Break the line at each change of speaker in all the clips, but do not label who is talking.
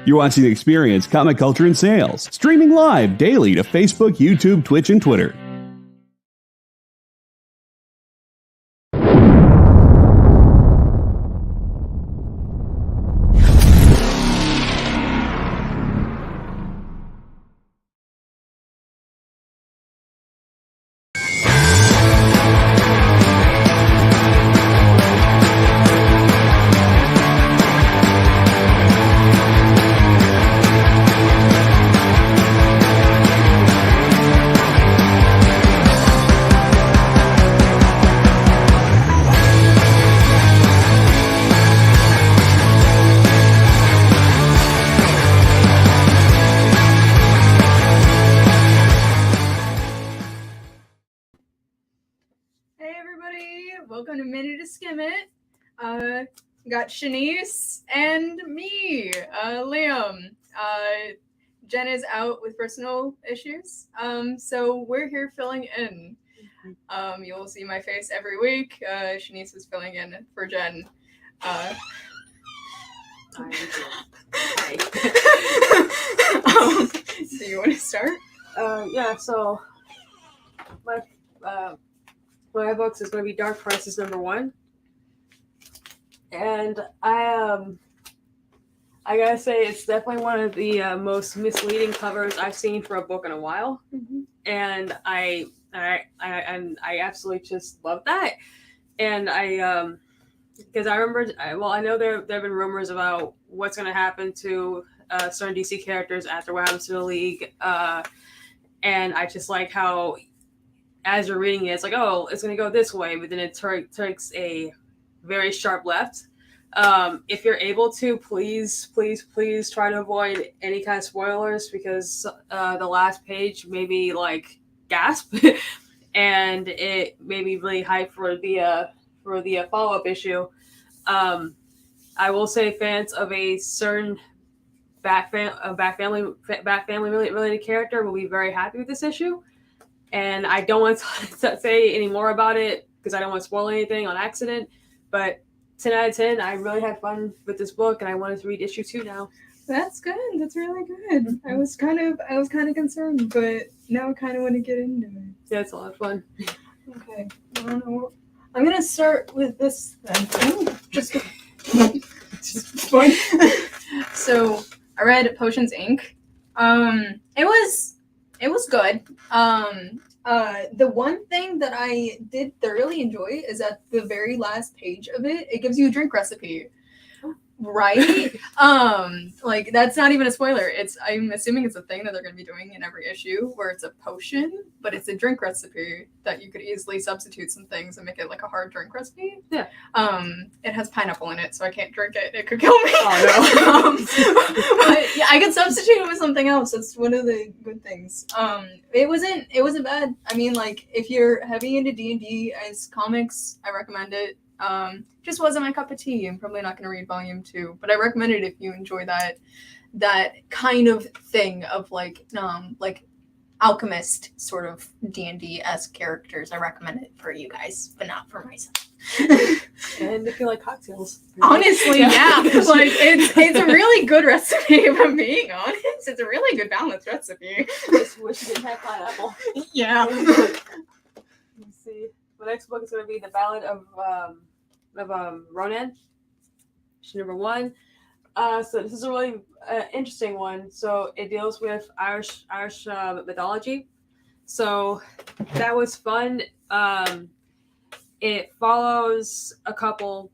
You're watching The Experience, Comic Culture and Sales, streaming live daily to Facebook, YouTube, Twitch, and Twitter.
Welcome to Minute To Skim It. Got Shanice and me, Liam. Jen is out with personal issues, so we're here filling in. You'll see my face every week. Shanice is filling in for Jen. So you want to start?
So my books is going to be Dark Crisis #1, and I gotta say it's definitely one of the most misleading covers I've seen for a book in a while, and I absolutely just love that, and because I remember, I know there have been rumors about what's going to happen to certain DC characters after what happens to the League, and I just like how, as you're reading it, it's like, oh, it's going to go this way, but then it takes a very sharp left. If you're able to, please try to avoid any kind of spoilers, because the last page made me like gasp, and it made me really hyped for the follow-up issue. I will say fans of a certain Bat family related character will be very happy with this issue. And I don't want to say any more about it because I don't want to spoil anything on accident. But 10 out of 10, I really had fun with this book, and I wanted to read issue 2 now.
That's good. That's really good. I was kind of concerned, but now I kind of want to get into it.
Yeah, it's a lot of fun.
Okay. I don't know. I'm gonna start with this then. Just fun. So I read Potions Inc. It was good. The one thing that I did thoroughly enjoy is at the very last page of it, it gives you a drink recipe. Right? Like that's not even a spoiler. I'm assuming it's a thing that they're gonna be doing in every issue where it's a potion, but it's a drink recipe that you could easily substitute some things and make it like a hard drink recipe.
Yeah. It
has pineapple in it, so I can't drink it. It could kill me.
Oh no.
But yeah, I could substitute it with something else. That's one of the good things. It wasn't bad. I mean, like if you're heavy into D&D as comics, I recommend it. Just wasn't my cup of tea. I'm probably not going to read volume 2, but I recommend it if you enjoy that kind of thing of like alchemist sort of D&D-esque characters. I recommend it for you guys, but not for myself.
And if you like cocktails,
honestly, yeah. Like it's a really good recipe. If I'm being honest, it's a really good balanced recipe.
Just wish you didn't have pineapple.
Yeah.
Let's see. The next book is going to be the Ballad of Ronan, issue #1. So this is a really interesting one. So it deals with Irish mythology. So that was fun. It follows a couple.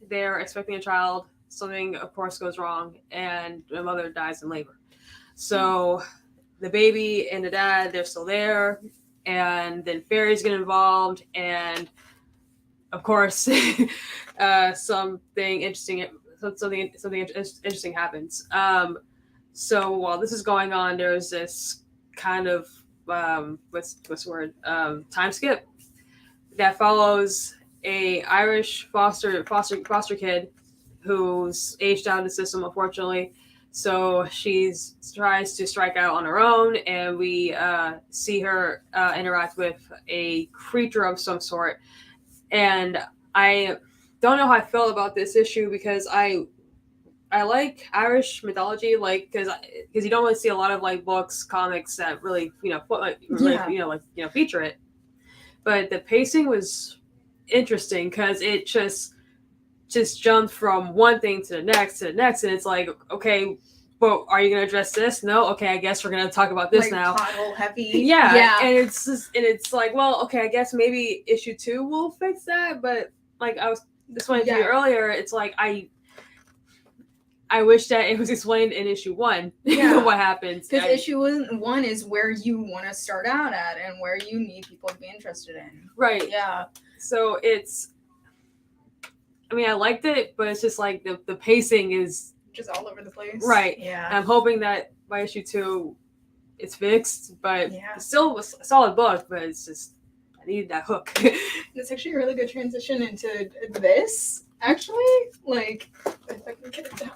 They're expecting a child. Something, of course, goes wrong, and the mother dies in labor. So the baby and the dad, they're still there. And then fairies get involved, and of course, something interesting happens. So while this is going on, there's this kind of what's the word? Time skip that follows a Irish foster kid who's aged out of the system, unfortunately. So she tries to strike out on her own, and we see her interact with a creature of some sort. And I don't know how I felt about this issue because I I like Irish mythology, like because you don't really see a lot of like books, comics that really feature it. But the pacing was interesting because it just jumped from one thing to the next, and it's like, okay, but are you going to address this? No, okay, I guess we're going to talk about this
like,
now.
Plot heavy.
Yeah, and it's like, well, okay, I guess maybe issue 2 will fix that, but like I was explaining to you earlier, it's like I wish that it was explained in issue 1 what happens.
Because issue 1 is where you want to start out at and where you need people to be interested in.
Right.
Yeah.
So I liked it, but it's just like the pacing is
just all over the place.
Right.
Yeah.
And I'm hoping that by issue 2 it's fixed, but it's still a solid book, but it's just I needed that hook.
It's actually a really good transition into this. Actually, like, if I can get it down.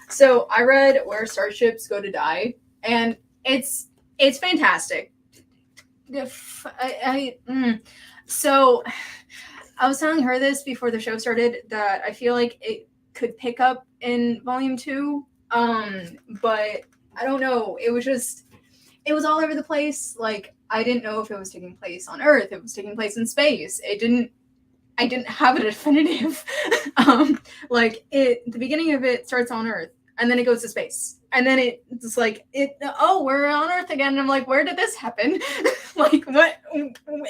So I read Where Starships Go to Die, and it's fantastic. So I was telling her this before the show started that I feel like it could pick up in volume 2, but I don't know. It was all over the place. Like, I didn't know if it was taking place on Earth, if it was taking place in space. I didn't have a definitive. The beginning of it starts on Earth, and then it goes to space, and then it's like we're on Earth again. And I'm like, where did this happen? Like, what?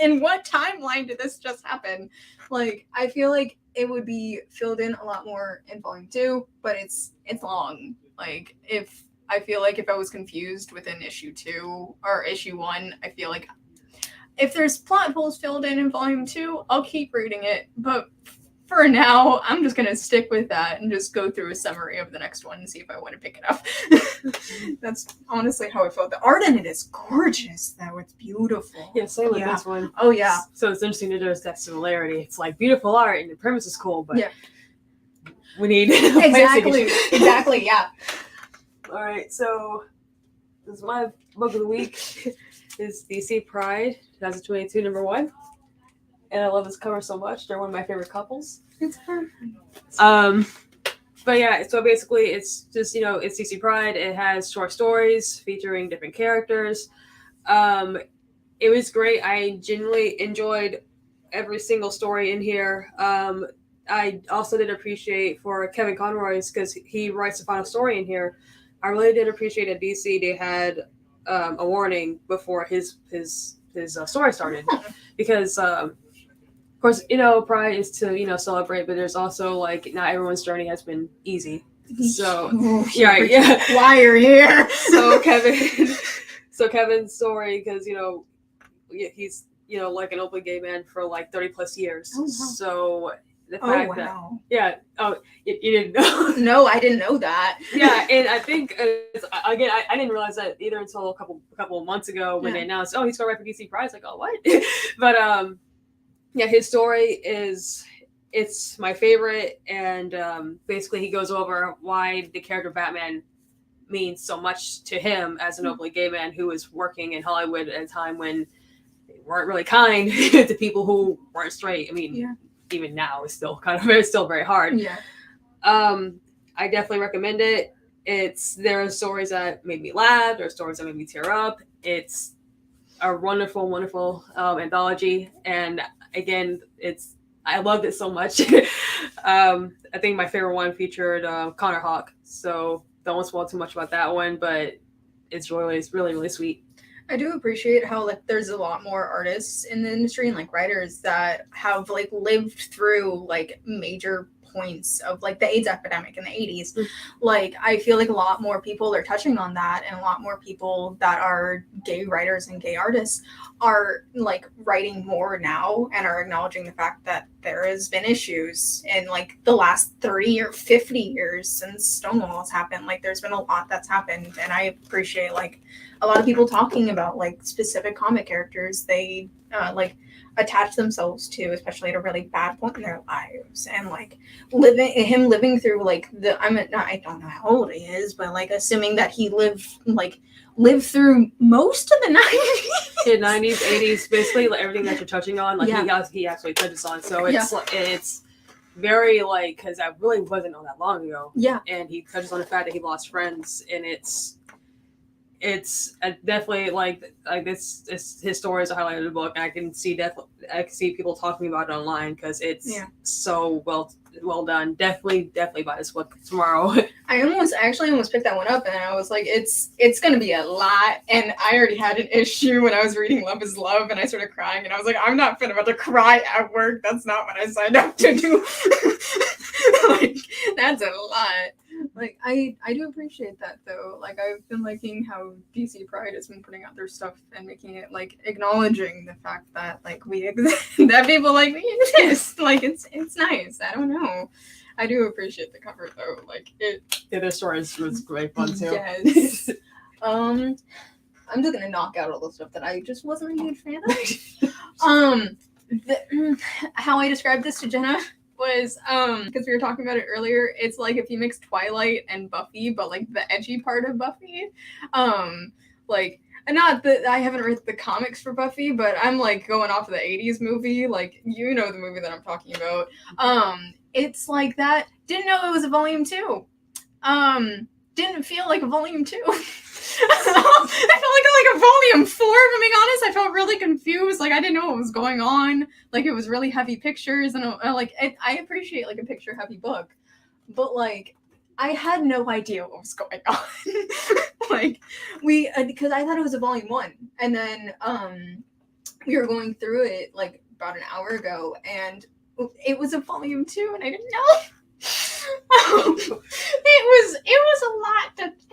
In what timeline did this just happen? Like, I feel like it would be filled in a lot more in volume 2, but it's long. Like, I feel like if I was confused within issue 2 or issue 1, I feel like if there's plot holes filled in volume 2, I'll keep reading it. But for now, I'm just going to stick with that and just go through a summary of the next one and see if I want to pick it up. That's honestly how I felt. The art in it is gorgeous, though. It's beautiful.
Yeah, same with this one.
Oh, yeah.
So it's interesting to notice that similarity. It's like beautiful art and the premise is cool, but we need...
Exactly, yeah.
All right, so this is my book of the week. Is DC Pride 2022 number 1, and I love this cover so much. They're one of my favorite couples.
It's perfect.
But yeah, so basically it's just it's DC Pride. It has short stories featuring different characters. It was great. I genuinely enjoyed every single story in here. I also did appreciate for Kevin Conroy's, because he writes the final story in here. I really did appreciate at DC they had a warning before his story started, because of course Pride is to celebrate, but there's also like not everyone's journey has been easy. So
why are you here?
So Kevin's story, because he's like an openly gay man for like 30 plus years.
Oh, wow.
So the fact that you didn't know.
No, I didn't know that.
Yeah, and I think I didn't realize that either until a couple of months ago when they announced, he's going to write for DC Pride. Like, oh, what? But his story it's my favorite, and basically he goes over why the character Batman means so much to him as an openly gay man who was working in Hollywood at a time when they weren't really kind to people who weren't straight. I mean, even now it's still it's still very hard.
Yeah.
I definitely recommend it. There are stories that made me laugh. There are stories that made me tear up. It's a wonderful, wonderful anthology. And again, I loved it so much. I think my favorite one featured Connor Hawke. So don't want to spoil too much about that one, but it's really, really sweet.
I do appreciate how there's a lot more artists in the industry and writers that have lived through major points of the AIDS epidemic in the 80s. I feel like a lot more people are touching on that, and a lot more people that are gay writers and gay artists are writing more now and are acknowledging the fact that there has been issues in the last 30 or 50 years since Stonewall has happened. There's been a lot that's happened, and I appreciate a lot of people talking about specific comic characters they attach themselves to, especially at a really bad point in their lives, and living through I don't know how old he is, but assuming that he lived through most of the 90s.
Yeah, 90s, 80s, basically everything that you're touching on, he actually touches on. So it's very like, because I really wasn't on that long ago.
Yeah.
And he touches on the fact that he lost friends, and it's definitely like this his story is a highlight of the book. And I can see people talking about it online because it's so well done. Definitely buy this book tomorrow.
I almost picked that one up, and I was like, it's gonna be a lot. And I already had an issue when I was reading Love Is Love, and I started crying, and I was like, I'm not about to cry at work. That's not what I signed up to do. Like, that's a lot. Like, I do appreciate that, though. Like, I've been liking how DC Pride has been putting out their stuff and making it, like, acknowledging the fact that, like, we exist, that people like me exist. Like, it's nice. I don't know. I do appreciate the cover, though. Like,
their story was great fun, too.
Yes. I'm just gonna knock out all the stuff that I just wasn't a huge fan of. How I described this to Jenna was because we were talking about it earlier, it's like if you mix Twilight and Buffy, but like the edgy part of Buffy. Like, not that I haven't read the comics for Buffy, but I'm like going off of the 80s movie, like, you know, the movie that I'm talking about. It's like that. Didn't know it was a volume 2. Didn't feel like a volume 2. I felt like a volume 4, if I'm being honest. I felt really confused. Like, I didn't know what was going on. Like, it was really heavy pictures, and I appreciate like a picture heavy book, but like I had no idea what was going on. Like, because I thought it was a volume 1, and then we were going through it like about an hour ago, and it was a volume 2, and I didn't know. It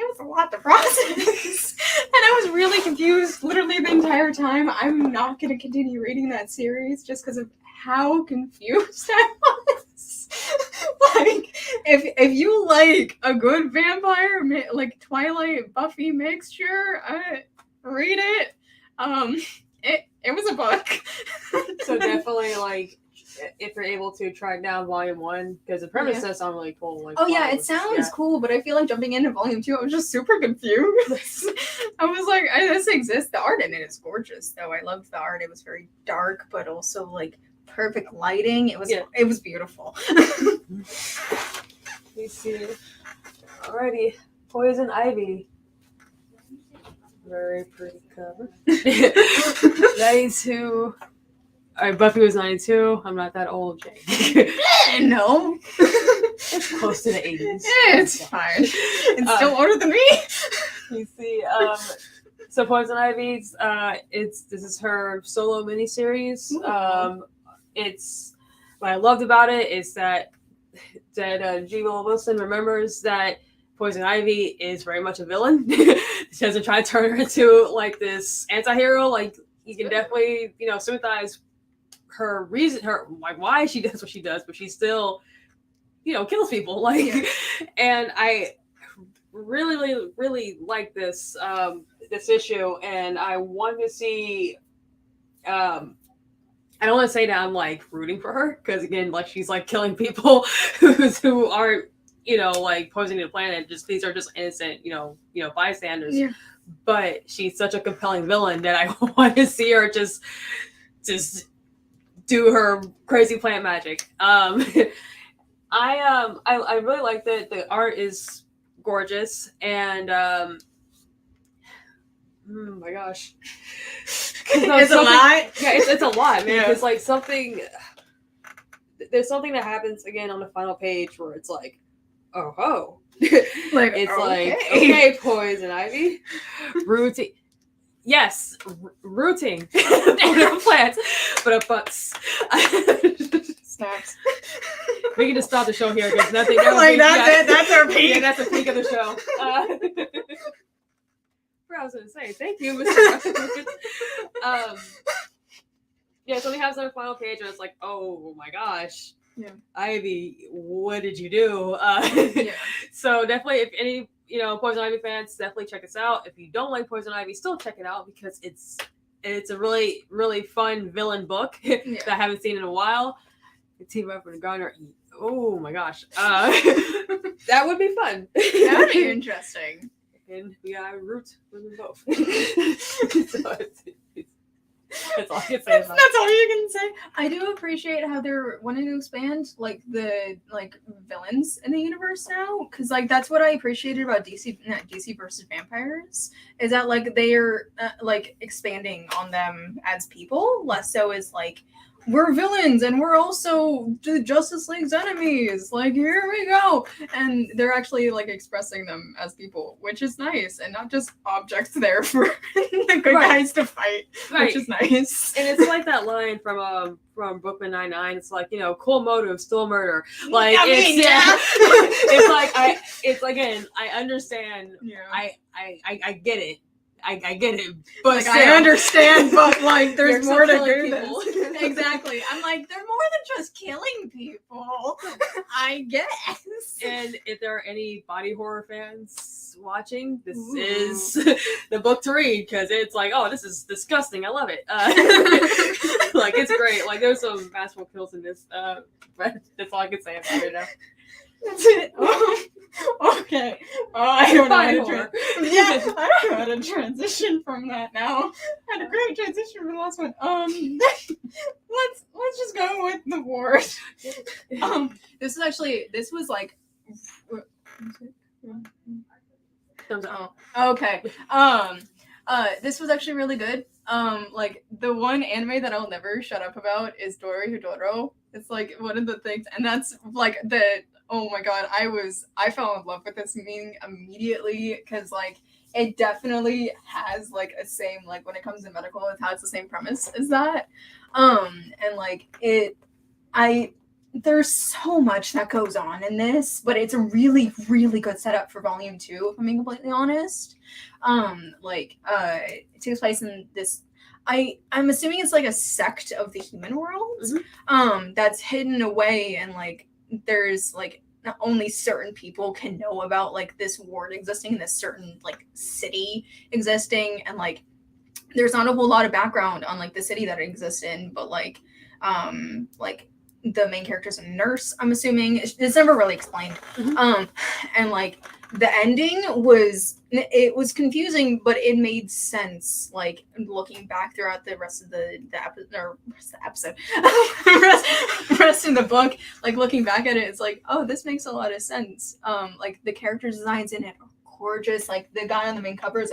was a lot to process, and I was really confused literally the entire time. I'm not going to continue reading that series just because of how confused I was. Like, if you like a good vampire, like Twilight Buffy mixture, read it. It was a book.
So definitely, like, if you're able to track down volume 1, because the premise does sound really cool. Like,
it sounds cool, but I feel like jumping into volume 2, I was just super confused. I was like, this exists. The art in it is gorgeous, though. I loved the art. It was very dark, but also like perfect lighting. It was beautiful.
You see, alrighty, Poison Ivy. Very pretty cover. 92. Alright, Buffy was 92. I'm not that old, Jake.
No.
It's close to the 80s.
It's fine. It's still older than me.
You see, so Poison Ivy's, this is her solo miniseries. It's what I loved about it is that G. Wilson remembers that Poison Ivy is very much a villain. She doesn't try to turn her into like this anti-hero. Like, you can definitely, sympathize her reason, like why she does what she does, but she still, kills people. Like, and I really, really, really like this this issue, and I want to see. I don't want to say that I'm like rooting for her, because again, like, she's like killing people who aren't, like poisoning the planet. These are just innocent, bystanders. Yeah. But she's such a compelling villain that I want to see her just do her crazy plant magic. I really like that. The art is gorgeous, and oh my gosh,
it's a lot.
Yeah, it's a lot, man. Because like there's something that happens again on the final page where it's like, oh ho.
Like,
it's
okay.
Like, okay, Poison Ivy, rooting. Yes, rooting for plants, but
snacks.
We can just stop the show here because nothing.
Like, that's it. That's our peak.
Yeah, that's the peak of the show. What I was going to say, thank you, Mr. So we have some final page, and it's like, oh my gosh. Yeah. Ivy, what did you do? So definitely, if any Poison Ivy fans, definitely check us out. If you don't like Poison Ivy, still check it out, because it's a really, really fun villain book that I haven't seen in a while. Team up and Garner. Oh my gosh, that would be fun.
That would be interesting.
And we root for them both. That's all I can say about it.
That's all you can say. I do appreciate how they're wanting to expand like the villains in the universe now, because like that's what I appreciated about DC versus vampires, is that like they're like expanding on them as people, less so as like we're villains and we're also the Justice League's enemies. Like, here we go. And they're actually like expressing them as people, which is nice, and not just objects there for the good guys to fight, which is nice.
And it's like that line from Brooklyn Nine-Nine. It's like, cool motive, still murder. Like, it's like it's again, I understand. Yeah. I get it. I get it, but
like, I understand, but like there's more to do this. Exactly. I'm like, they're more than just killing people. I guess.
And if there are any body horror fans watching, this is the book to read, because it's like, oh, this is disgusting. I love it. Like, it's great. Like, there's some masterful kills in this. But that's all I can say about it now.
That's it. Okay. I don't know how to transition from that now. I had a great transition from the last one. Let's just go with the ward. This was like. Okay. This was actually really good. Like the one anime that I'll never shut up about is Dorohedoro. It's like one of the things, and that's like oh my god, I fell in love with this meaning immediately, because like it definitely has like a same, like when it comes to medical, it has the same premise as that. And like there's so much that goes on in this, but it's a really, really good setup for volume 2, if I'm being completely honest. It takes place in this, I'm assuming it's like a sect of the human world, that's hidden away, and like there's like not only certain people can know about like this ward existing in this certain like city existing, and like there's not a whole lot of background on like the city that it exists in, but like the main character's a nurse, I'm assuming. It's never really explained. And like the ending was confusing, but it made sense, like looking back throughout the rest of the rest of the book, like looking back at it, it's like, oh, this makes a lot of sense. Like the character designs in it are gorgeous. Like the guy on the main cover is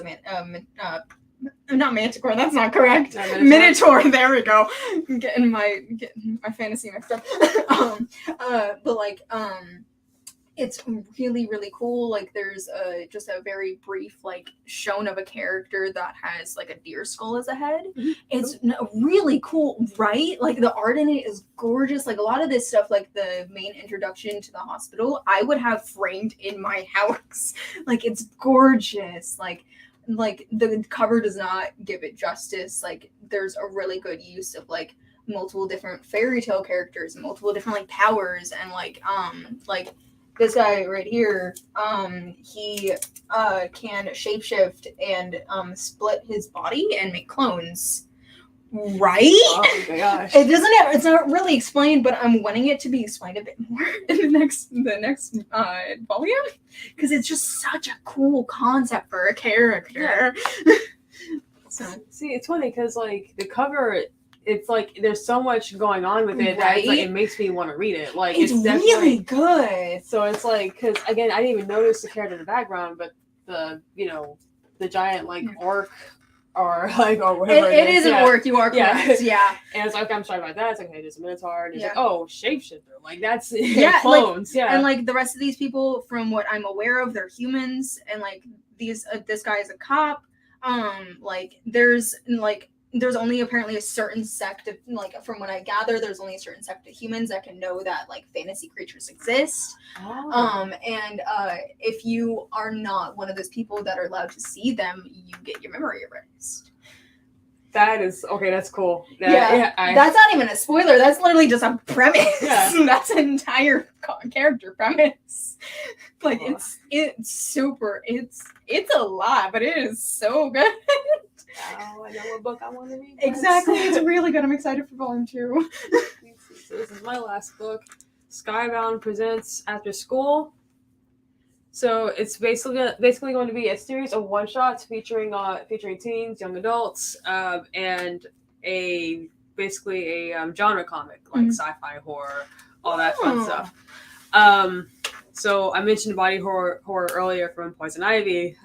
not Manticore, that's not correct. Minotaur, there we go. Getting my fantasy mixed up. But like it's really, really cool. Like there's just a very brief like shown of a character that has like a deer skull as a head. It's really cool, right? Like the art in it is gorgeous. Like a lot of this stuff, like the main introduction to the hospital, I would have framed in my house. Like it's gorgeous. Like the cover does not give it justice. Like there's a really good use of like multiple different fairy tale characters and multiple different like powers, and like this guy right here, he can shapeshift and split his body and make clones. Right?
Oh my gosh.
It's not really explained, but I'm wanting it to be explained a bit more in the next volume, because it's just such a cool concept for a character. Yeah.
So see, it's funny because like the cover, it's like there's so much going on with it that it's, like, it makes me want to read it. Like
it's really good.
So it's like, because again, I didn't even notice the character in the background, but the giant like orc. Or whatever
it is an orc, you are correct. Yeah.
And it's like, okay, I'm sorry about that. It's like, hey, there's a Minotaur. And it's like, oh, shapeshifter. Like, that's clones.
Like, and like the rest of these people, from what I'm aware of, they're humans. And like this guy is a cop. There's only apparently a certain sect of, like, from what I gather, there's only a certain sect of humans that can know that like fantasy creatures exist. If you are not one of those people that are allowed to see them, you get your memory erased.
That is okay. That's cool.
That's not even a spoiler. That's literally just a premise. Yeah. That's an entire character premise. Like it's super. It's a lot, but it is so good.
Oh, I know what book I want to read.
Exactly. It's really good. I'm excited for volume 2.
So this is my last book. Skybound presents After School. So it's basically going to be a series of one-shots featuring teens, young adults, and basically a genre comic, like sci-fi horror, all that fun stuff. So I mentioned body horror earlier from Poison Ivy.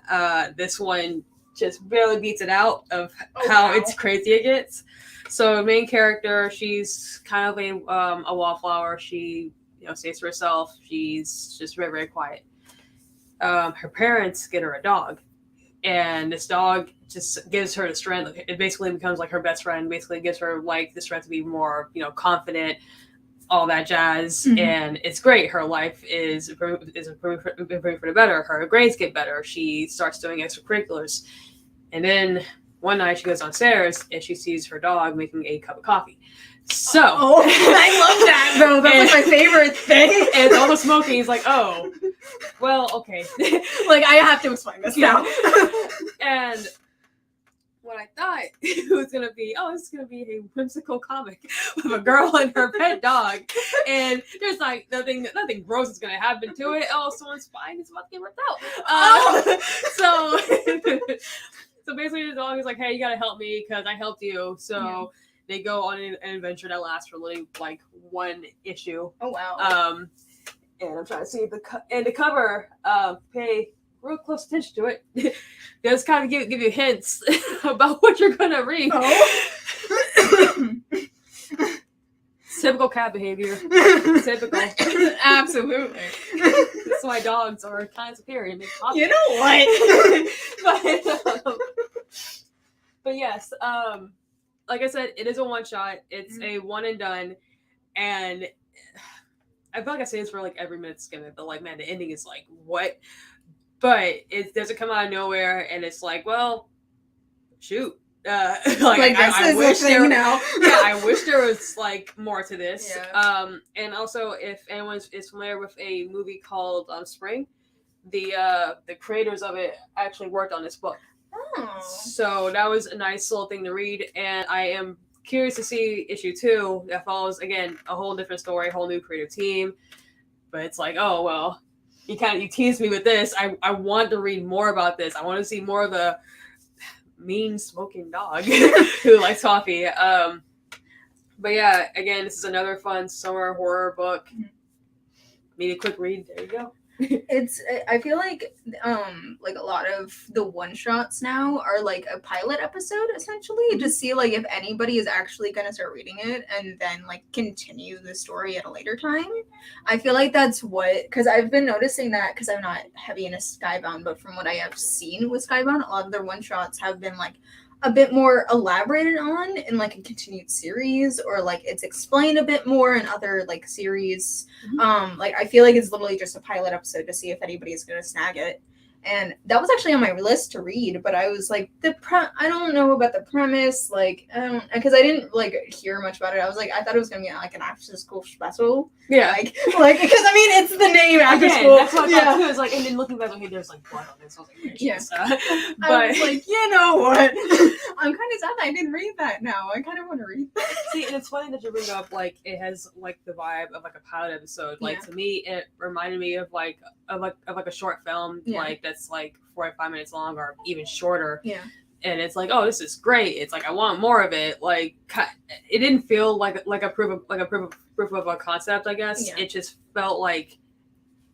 This one just barely beats it out of how it's crazy it gets. So main character, she's kind of a wallflower. She stays to herself. She's just very, very quiet. Her parents get her a dog, and this dog just gives her the strength. It basically becomes like her best friend. Basically gives her like the strength to be more confident, all that jazz. And it's great. Her life is improving for the better. Her grades get better. She starts doing extracurriculars, and then one night she goes downstairs and she sees her dog making a cup of coffee. So
I love that, though. That's like my favorite thing.
And all the smoking is like, oh, well, okay.
Like, I have to explain this now.
And what I thought it was going to be, this is going to be a whimsical comic with a girl and her pet dog. And there's like nothing gross is going to happen to it. Oh, someone's spine is about to get ripped out. So basically the dog is like, hey, you got to help me because I helped you. So they go on an adventure that lasts for literally like one issue.
Oh, wow.
And I'm trying to see the cover, pay real close attention to it. Does kind of give you hints about what you're going to read.
Oh.
Typical cat behavior. Typical.
Absolutely.
That's why dogs are kind of superior.
You know what?
But yes, like I said, it is a one shot. It's a one and done, and I feel like I say this for like every Minute to Skim It, but like, man, the ending is like, what? But it doesn't come out of nowhere, and it's like, well, shoot. I wish there now. I wish there was like more to this. Yeah. And also, if anyone is familiar with a movie called Spring, the creators of it actually worked on this book.
Oh.
So that was a nice little thing to read, and I am curious to see issue 2 that follows again a whole different story, whole new creative team. But it's like, oh well, you teased me with this. I want to read more about this. I want to see more of the mean smoking dog who likes coffee. But yeah, again, this is another fun summer horror book. Need a quick read. There you go.
I feel like a lot of the one shots now are like a pilot episode essentially to see like if anybody is actually going to start reading it and then like continue the story at a later time. I feel like that's because I've been noticing that because I'm not heavy into Skybound, but from what I have seen with Skybound, a lot of their one shots have been like a bit more elaborated on in like a continued series, or like it's explained a bit more in other like series. Like I feel like it's literally just a pilot episode to see if anybody's gonna snag it. And that was actually on my list to read, but I was like, I don't know about the premise, like, because I didn't like hear much about it. I was like, I thought it was gonna be like an after school special.
Yeah,
like because I mean, it's the name after school.
That's what I thought too. It's like, and then looking back, okay, there's like blood on this. I was like,
yes.
But
I was like, you know what? I'm kind of sad that I didn't read that. Now I kind of want to read that.
See, and it's funny that you bring up like it has like the vibe of like a pilot episode. Like to me, it reminded me of like a short film, like that's like 45 minutes long or even shorter.
Yeah.
And it's like, oh, this is great. It's like I want more of it. Like it didn't feel like a proof of a concept, I guess. Yeah. It just felt like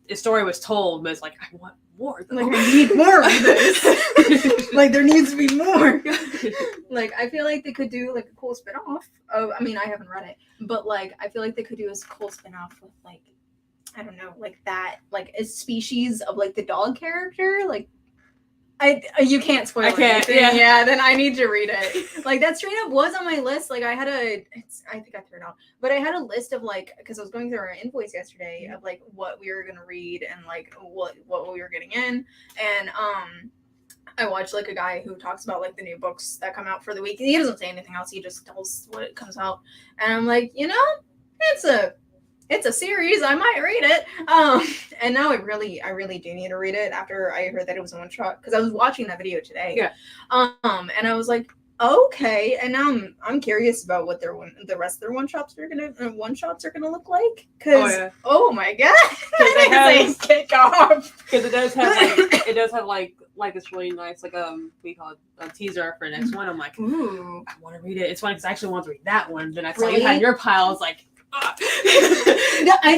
the story was told, but it's like I want more. Though.
Like I need more of this. Like there needs to be more. Like I feel like they could do like a cool spinoff of. I mean, I haven't read it, but like I feel like they could do a cool spinoff with like, I don't know, like that, like a species of like the dog character, like. You can't spoil it. I can't. Yeah, then I need to read it. Like that straight up was on my list. Like I think I threw it out, but I had a list of like, because I was going through our invoice yesterday of like what we were gonna read and like what we were getting in, and I watched like a guy who talks about like the new books that come out for the week. He doesn't say anything else. He just tells what comes out, and I'm like, it's a series. I might read it. And now I really do need to read it after I heard that it was a one shot, because I was watching that video today.
Yeah.
And I was like, Okay, and now I'm curious about what the rest of their one shots are gonna look like. Cause oh my god, kick off
because it does have like this really nice we call it a teaser for the next one. I'm like, ooh, I want to read it. It's funny because I actually want to read that one. Then I saw you had your pile. I was like,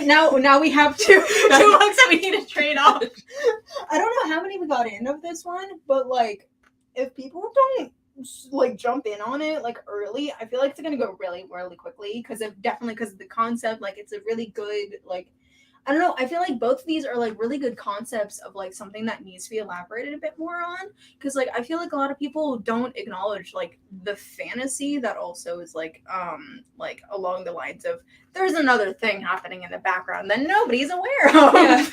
now we have two books that we need to trade off. I don't know how many we got in of this one, but like if people don't like jump in on it like early, I feel like it's gonna go really really quickly because of the concept. Like it's a really good like I don't know, I feel like both of these are like really good concepts of like something that needs to be elaborated a bit more on, because like I feel like a lot of people don't acknowledge like the fantasy that also is like along the lines of there's another thing happening in the background that nobody's aware of. Yeah.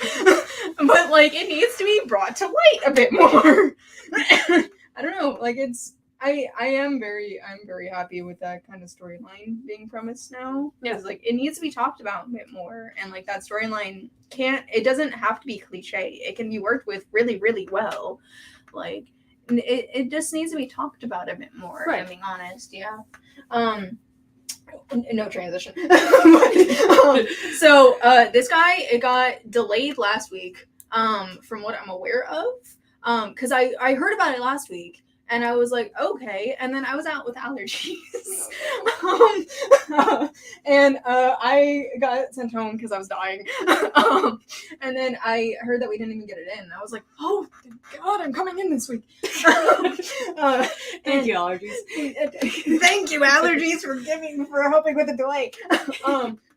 But like it needs to be brought to light a bit more. I don't know, like I'm very happy with that kind of storyline being premised now. Because like it needs to be talked about a bit more, and like that storyline it doesn't have to be cliche. It can be worked with really, really well. Like it just needs to be talked about a bit more, right. I'm being honest, yeah. No transition. So this guy, it got delayed last week, from what I'm aware of. Because I heard about it last week. And I was like, okay. And then I was out with allergies. And I got sent home because I was dying. And then I heard that we didn't even get it in. I was like, oh, thank God, I'm coming in this week.
Thank you, allergies.
Thank you, allergies, for helping with the delay.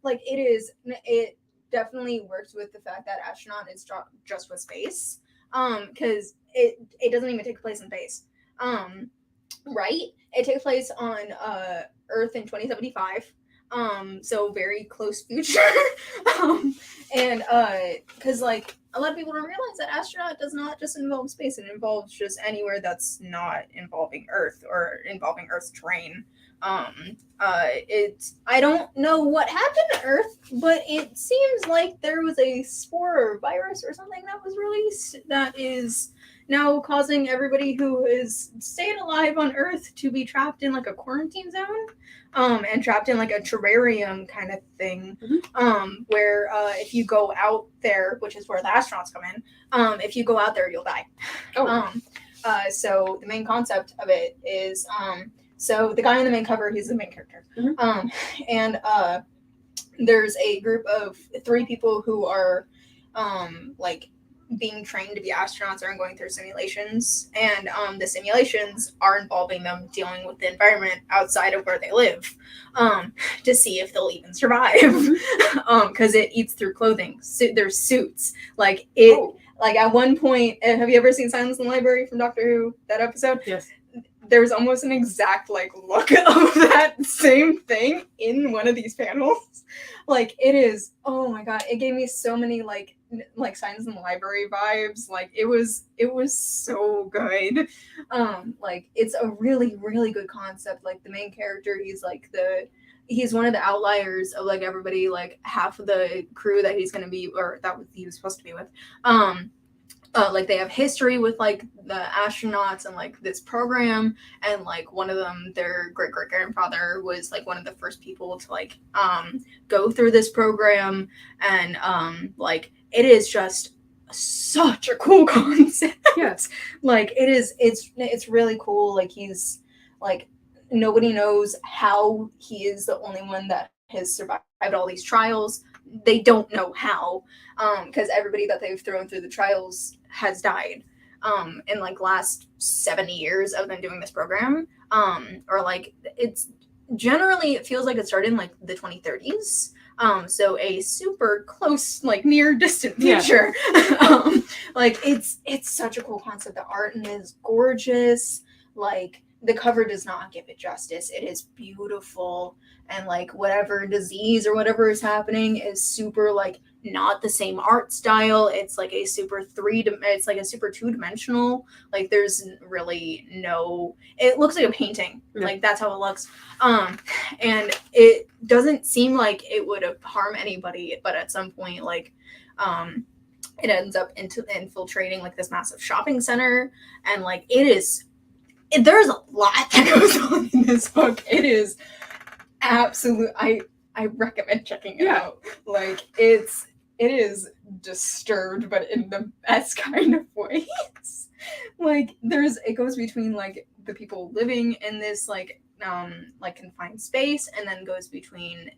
Like it definitely works with the fact that Astronaut is just with space. Because it doesn't even take place in space. Right? It takes place on Earth in 2075. So very close future. And because like a lot of people don't realize that Astronaut does not just involve space, it involves just anywhere that's not involving Earth or involving Earth's terrain. I don't know what happened to Earth, but it seems like there was a spore or virus or something that was released that is now causing everybody who is staying alive on Earth to be trapped in like a quarantine zone, and trapped in like a terrarium kind of thing, where if you go out there, which is where the astronauts come in, if you go out there, you'll die. So the main concept of it is, so the guy on the main cover, he's the main character, and there's a group of 3 people who are like being trained to be astronauts and going through simulations, and the simulations are involving them dealing with the environment outside of where they live, to see if they'll even survive, because it eats through clothing. There's suits, like it. Like at one point, have you ever seen Silence in the Library from Doctor Who, that episode?
Yes.
There's almost an exact like look of that same thing in one of these panels. Like it is, oh my god, it gave me so many like Silence in the Library vibes. Like it was so good. Like it's a really, really good concept. Like the main character, he's one of the outliers of like everybody, like half of the crew that he's gonna be, or that he was supposed to be with. Like they have history with like the astronauts and like this program, and like one of them, their great grandfather was like one of the first people to like go through this program, and like it is just such a cool concept.
Yes.
Like it's really cool. Like he's like, nobody knows how he is the only one that has survived all these trials. They don't know how, because everybody that they've thrown through the trials has died in like last 70 years of them doing this program, or like it's generally, it feels like it started in like the 2030s, so a super close, like near distant future. Yeah. Like it's such a cool concept. The art in it is gorgeous. Like the cover does not give it justice. It is beautiful, and like whatever disease or whatever is happening is super like not the same art style. It's like a super it's like a super 2-dimensional. Like there's really no, it looks like a painting. Yeah. Like that's how it looks. And it doesn't seem like it would harm anybody, but at some point, like it ends up infiltrating like this massive shopping center, and like it is there's a lot that goes on in this book. It is absolute. I recommend checking it out. Like it is disturbed, but in the best kind of ways. Like it goes between like the people living in this like confined space, and then goes between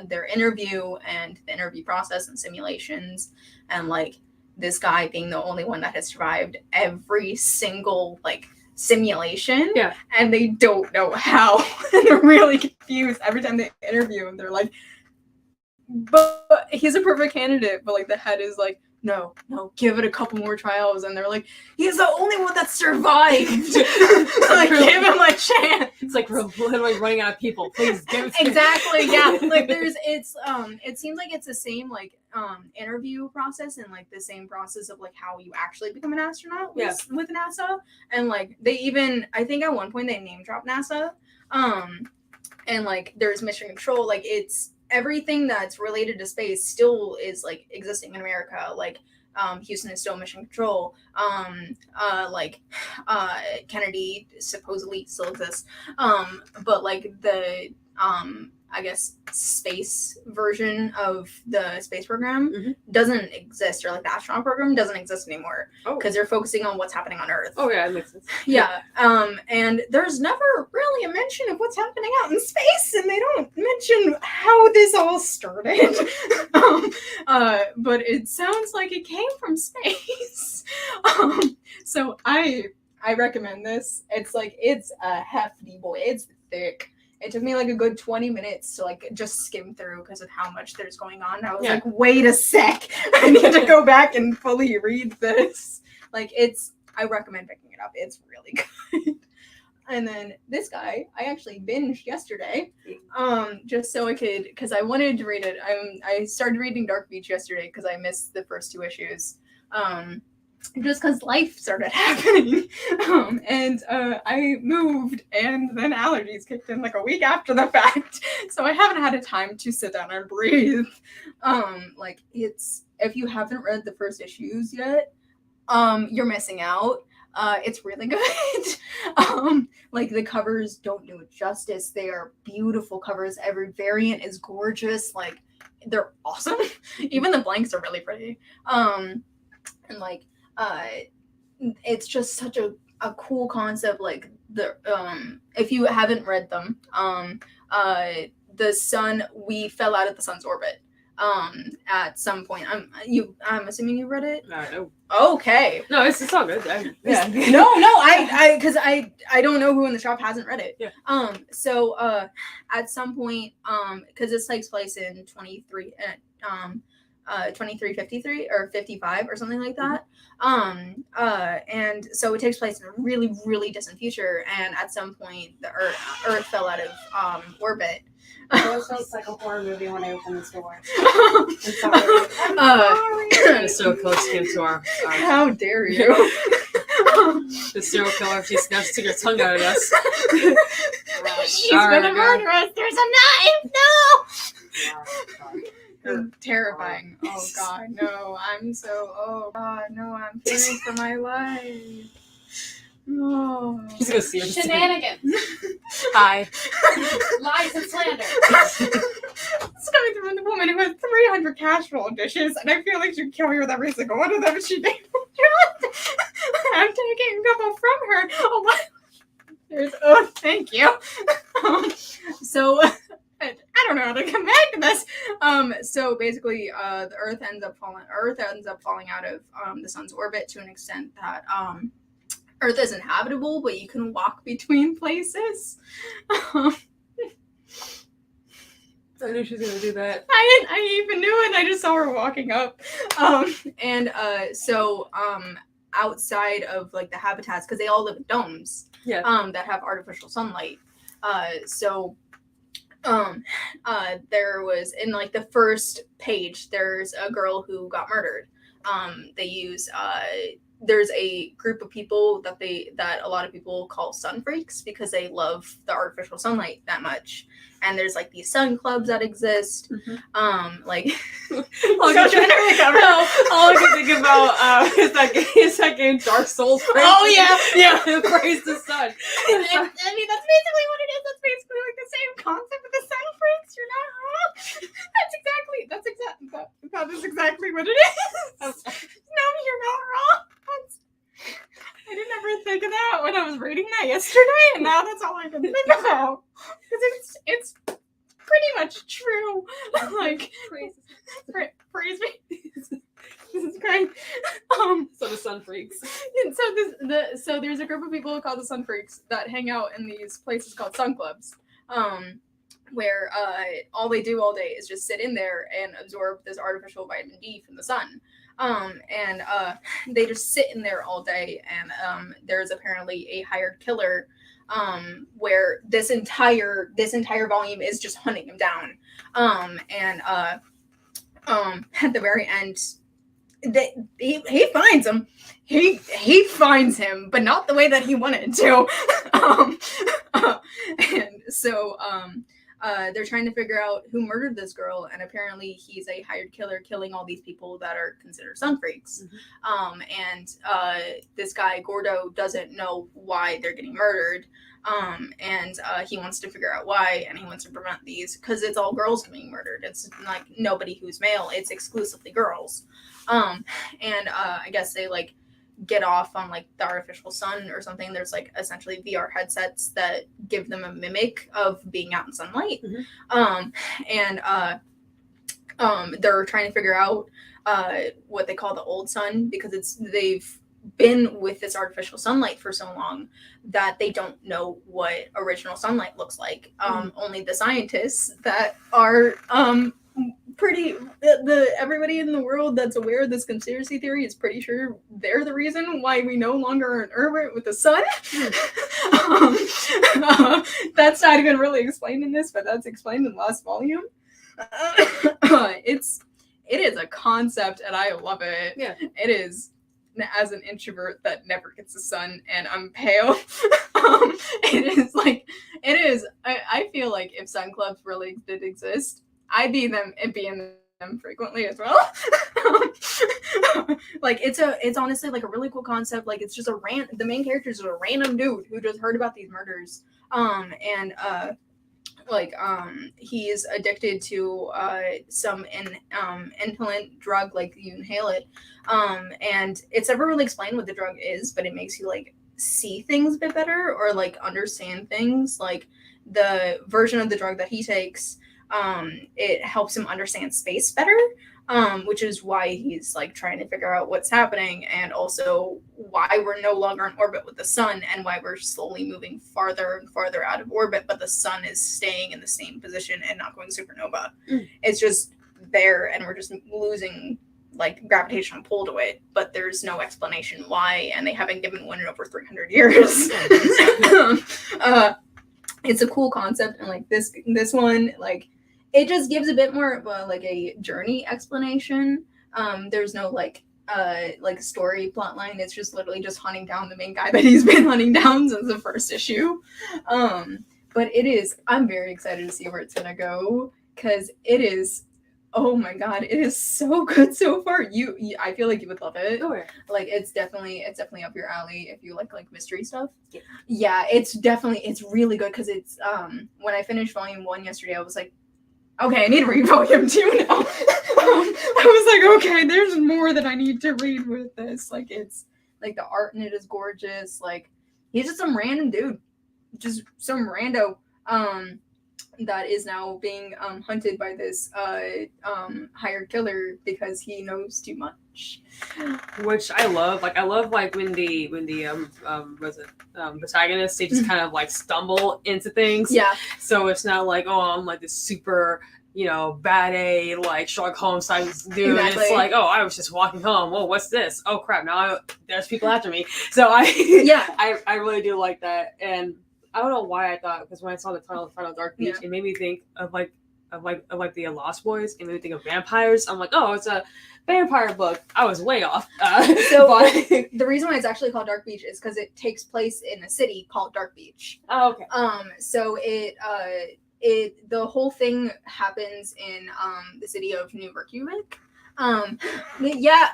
their interview and the interview process and simulations, and like this guy being the only one that has survived every single like simulation, and they don't know how. And they're really confused every time they interview him. They're like, but he's a perfect candidate, but like the head is like, no, give it a couple more trials. And they're like, he's the only one that survived. Like, give him a chance.
It's like we're literally running out of people. Please give it to
exactly, yeah. Like it seems like it's the same like interview process and like the same process of like how you actually become an astronaut with NASA. And like they even, I think at one point they name drop NASA. And like there's mission control, like it's everything that's related to space still is like existing in America. Like Houston is still mission control. Kennedy supposedly still exists. But like the I guess space version of the space program doesn't exist, or like the astronaut program doesn't exist anymore because they're focusing on what's happening on Earth.
Oh yeah, that makes sense.
Yeah. And there's never really a mention of what's happening out in space, and they don't mention how this all started. But it sounds like it came from space. So I recommend this. It's a hefty boy. It's thick. It took me like a good 20 minutes to like just skim through because of how much there's going on. I was like, wait a sec. I need to go back and fully read this. Like I recommend picking it up. It's really good. And then this guy, I actually binged yesterday, just so I could, because I wanted to read it. I started reading Dark Beach yesterday because I missed the first 2 issues. Just because life started happening. And I moved, and then allergies kicked in like a week after the fact. So I haven't had a time to sit down and breathe. If you haven't read the first issues yet, you're missing out. It's really good. Like the covers don't do it justice. They are beautiful covers. Every variant is gorgeous. Like they're awesome. Even the blanks are really pretty. And like it's just such a cool concept. Like if you haven't read them, the sun, we fell out of the sun's orbit at some point. I'm assuming you read it.
No.
Okay.
No, it's all good.
No, I because I don't know who in the shop hasn't read it.
Yeah.
So at some point, because this takes place in 2353 or 55 or something like that. And so it takes place in a really, really distant future, and at some point the Earth fell out of orbit.
It feels like a horror movie when I open this door.
The serial killer came to our
How dare you?
The serial killer, she's now stick her tongue out at us.
She's gonna murder us. There's a knife. No. Terrifying. Oh God, no. Oh God, no. I'm fearing for my life. No.
She's gonna see her.
Shenanigans.
Hi.
Lies and slander.
It's coming from the woman who has 300 casserole dishes, and I feel like she'd kill me with every single one of them. She did. I'm taking a couple from her. Oh my. Thank you. So I don't know how to come back to this. So basically, the Earth ends up falling out of the sun's orbit to an extent that Earth is inhabitable, but you can walk between places.
I knew she was gonna do that.
I even knew it. I just saw her walking up. So outside of like the habitats, because they all live in domes.
Yeah.
That have artificial sunlight. There was in like the first page, there's a girl who got murdered. They use there's a group of people that a lot of people call sun freaks because they love the artificial sunlight that much. And there's like these sun clubs that exist. Like
all I can think about is that game Dark Souls.
Oh yeah.
Who praise the sun.
I mean, that's basically what it is. That's basically like the same concept with the sun freaks. You're not wrong. That is exactly what it is. No, you're not wrong. I didn't ever think of that when I was reading that yesterday, and now that's all I can think about. Because it's pretty much true. Like, praise me. This is great.
So the sun freaks.
So there's a group of people called the sun freaks that hang out in these places called sun clubs. Where all they do all day is just sit in there and absorb this artificial vitamin D from the sun. And they just sit in there all day, and there's apparently a hired killer where this entire volume is just hunting him down. And at the very end, he finds him. He finds him, but not the way that he wanted to. And so they're trying to figure out who murdered this girl, and apparently he's a hired killer killing all these people that are considered sun freaks. And this guy Gordo doesn't know why they're getting murdered, and he wants to figure out why, and he wants to prevent these because it's all girls being murdered. It's like nobody who's male, it's exclusively girls. And I guess they like get off on like the artificial sun or something. There's like essentially VR headsets that give them a mimic of being out in sunlight. And they're trying to figure out what they call the old sun, because they've been with this artificial sunlight for so long that they don't know what original sunlight looks like. Only the scientists that are everybody in the world that's aware of this conspiracy theory is pretty sure they're the reason why we no longer are in orbit with the sun. That's not even really explained in this, but that's explained in the last volume. It is a concept, and I love it.
Yeah,
it is. As an introvert that never gets the sun, and I'm pale, it is. I feel like if sun clubs really did exist, I'd be in them frequently as well. Like it's honestly like a really cool concept. Like it's just the main character is a random dude who just heard about these murders. He's addicted to some inhalant drug, like you inhale it. And it's never really explained what the drug is, but it makes you like see things a bit better or like understand things. Like the version of the drug that he takes, it helps him understand space better, which is why he's like trying to figure out what's happening, and also why we're no longer in orbit with the sun and why we're slowly moving farther and farther out of orbit, but the sun is staying in the same position and not going supernova. It's just there, and we're just losing like gravitational pull to it, but there's no explanation why, and they haven't given one in over 300 years. It's a cool concept, and like this one, like it just gives a bit more of a, like a journey explanation. There's no like story plot line. It's just literally just hunting down the main guy that he's been hunting down since the first issue. But I'm very excited to see where it's gonna go, because it is, oh my god, it is so good so far. I feel like you would love it.
Oh, yeah.
Like it's definitely up your alley if you like mystery stuff. Yeah, it's really good, because it's when I finished volume 1 yesterday, I was like, okay, I need to read volume 2 now. I was like, okay, there's more that I need to read with this. Like it's like the art in it is gorgeous. Like he's just some random dude, just some rando that is now being hunted by this hired killer because he knows too much.
Which I love. Like I love when the protagonists, they just kind of like stumble into things.
Yeah.
So it's not like, oh, I'm like this super, bad A, like Sherlock Holmes type dude.
Exactly.
It's like, oh, I was just walking home. Whoa, what's this? Oh crap! Now there's people after me. So I really do like that. And I don't know why I thought, because when I saw the title of Final Dark Beach, it made me think of like of the Lost Boys and we think of vampires. I'm like, oh, it's a vampire book. I was way off.
So
but
the reason why it's actually called Dark Beach is because it takes place in a city called Dark Beach.
oh, okay.
So the whole thing happens in the city of New Reykjavik. Yeah,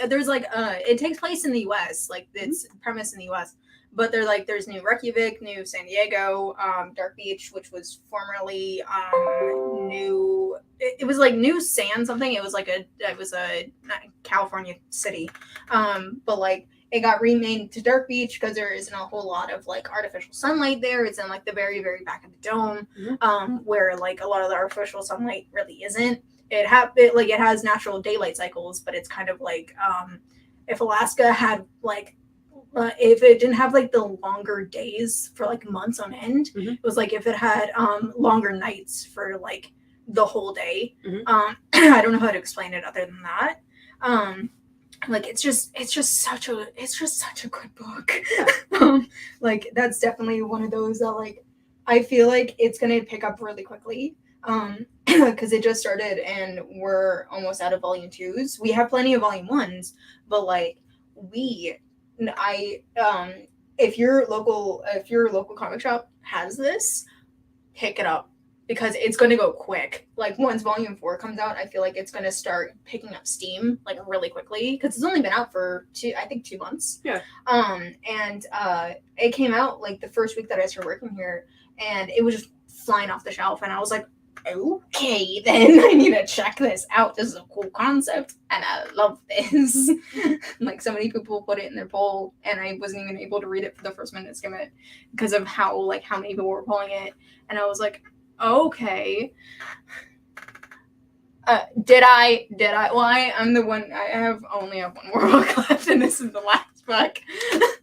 there's like it takes place in the US, like it's premise in the US, but there's New Reykjavik, New San Diego, Dark Beach, which was formerly New, it was like New San something. It was a California city, but like it got renamed to Dark Beach because there isn't a whole lot of like artificial sunlight there. It's in like the very, very back of the dome, where like a lot of the artificial sunlight really isn't. It has natural daylight cycles, but it's kind of like if Alaska had like if it didn't have like the longer days for like months on end, it was like if it had longer nights for like the whole day. I don't know how to explain it other than that. Like it's just such a good book. Like that's definitely one of those that like I feel like it's gonna pick up really quickly. Because it just started and we're almost out of volume 2s. We have plenty of volume 1s, but like if your local comic shop has this, pick it up because it's going to go quick. Like once volume 4 comes out, I feel like it's going to start picking up steam like really quickly because it's only been out for 2 months.
Yeah.
And it came out like the first week that I started working here, and it was just flying off the shelf, and I was like, okay, then I need to check this out. This is a cool concept, and I love this. Like so many people put it in their poll, and I wasn't even able to read it for the first Minute to Skim It because of how many people were pulling it, and I was like, okay. Did I? Well, I'm the one. I only have one more book left, and this is the last book.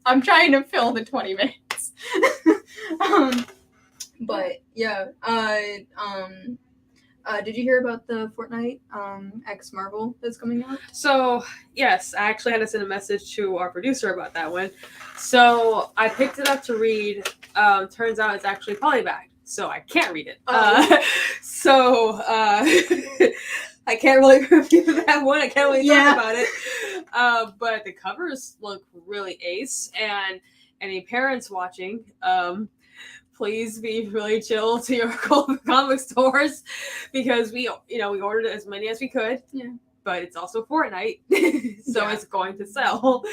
I'm trying to fill the 20 minutes. But yeah, did you hear about the Fortnite X Marvel that's coming out?
So yes, I actually had to send a message to our producer about that one. So I picked it up to read. Turns out it's actually polybagged, so I can't read it. I can't really review that one. I can't really talk about it. But the covers look really ace, and any parents watching, please be really chill to your comic stores because we ordered as many as we could.
Yeah.
But it's also Fortnite, so it's going to sell.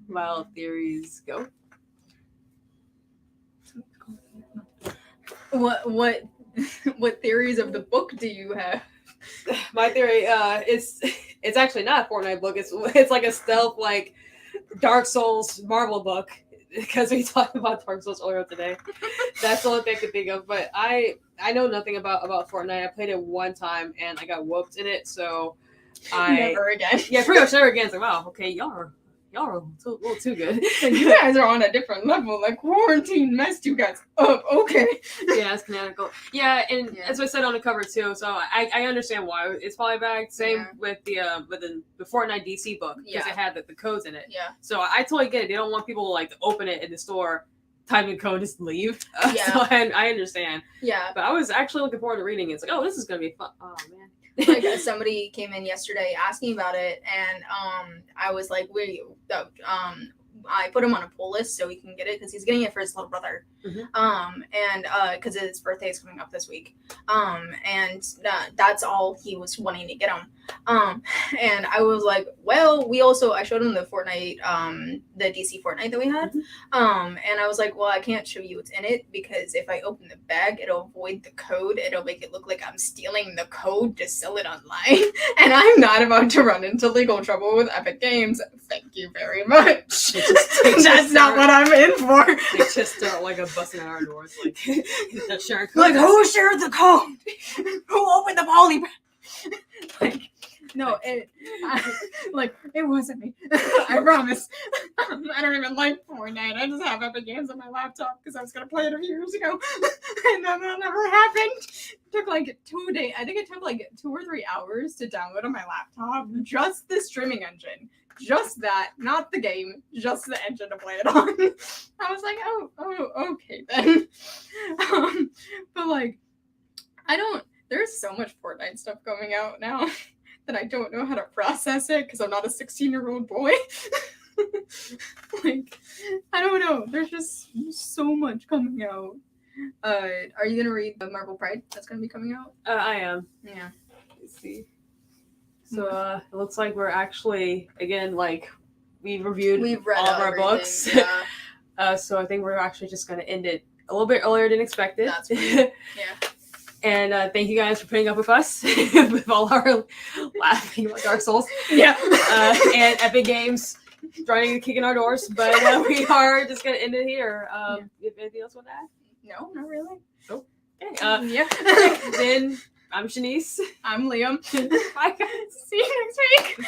Well, theories go.
What theories of the book do you have?
My theory it's actually not a Fortnite book. It's like a stealth like Dark Souls Marvel book. Because we talked about Dark Souls earlier today. That's the only thing I could think of. But I know nothing about Fortnite. I played it one time and I got whooped in it, so
never again.
Yeah, pretty much never again. It's like, wow, okay, y'all are a little too good.
And you guys are on a different level. Like quarantine messed you guys up. Okay.
Yeah, it's canonical. Yeah, and as I said on the cover too, so I understand why it's polybagged. Same with the Fortnite DC book because it had the codes in it.
Yeah.
So I totally get it. They don't want people to like open it in the store, type in code, just leave. So I understand.
Yeah.
But I was actually looking forward to reading it. It's like, oh, this is gonna be fun. Oh man.
Like somebody came in yesterday asking about it, and I was like, I put him on a pull list so he can get it because he's getting it for his little brother. And because his birthday is coming up this week. And that's all he was wanting to get him. And I was like, well, I showed him the Fortnite, the DC Fortnite that we had. And I was like, well, I can't show you what's in it because if I open the bag, it'll void the code. It'll make it look like I'm stealing the code to sell it online. And I'm not about to run into legal trouble with Epic Games. Thank you very much. That's not what I'm in for.
They just like a busting out our doors, like sharing code.
Like who shared the code? Who opened the poly bag? Like no, it wasn't me. I promise. I don't even like Fortnite. I just have Epic Games on my laptop because I was gonna play it a few years ago, and then that never happened. It took like 2 days. I think it took like 2 or 3 hours to download on my laptop. Just the streaming engine. Just that, not the game, just the engine to play it on. I was like, oh, okay then. But like, There's so much Fortnite stuff coming out now that I don't know how to process it because I'm not a 16-year-old boy. Like, I don't know. There's just so much coming out. Are you gonna read the Marvel Pride that's gonna be coming out?
I am.
Yeah.
Let's see. So it looks like we're actually, again, like, we've read all of our books.
Yeah.
So I think we're actually just going to end it a little bit earlier than expected.
That's great. Yeah.
And thank you guys for putting up with us with all our laughing about Dark Souls.
Yeah.
And Epic Games trying to kick in our doors. But we are just going to end it here. You have anything else you want to add?
No, not really.
Oh. Okay.
Yeah.
Then I'm Shanice.
I'm Liam.
Bye, guys.
See you next week.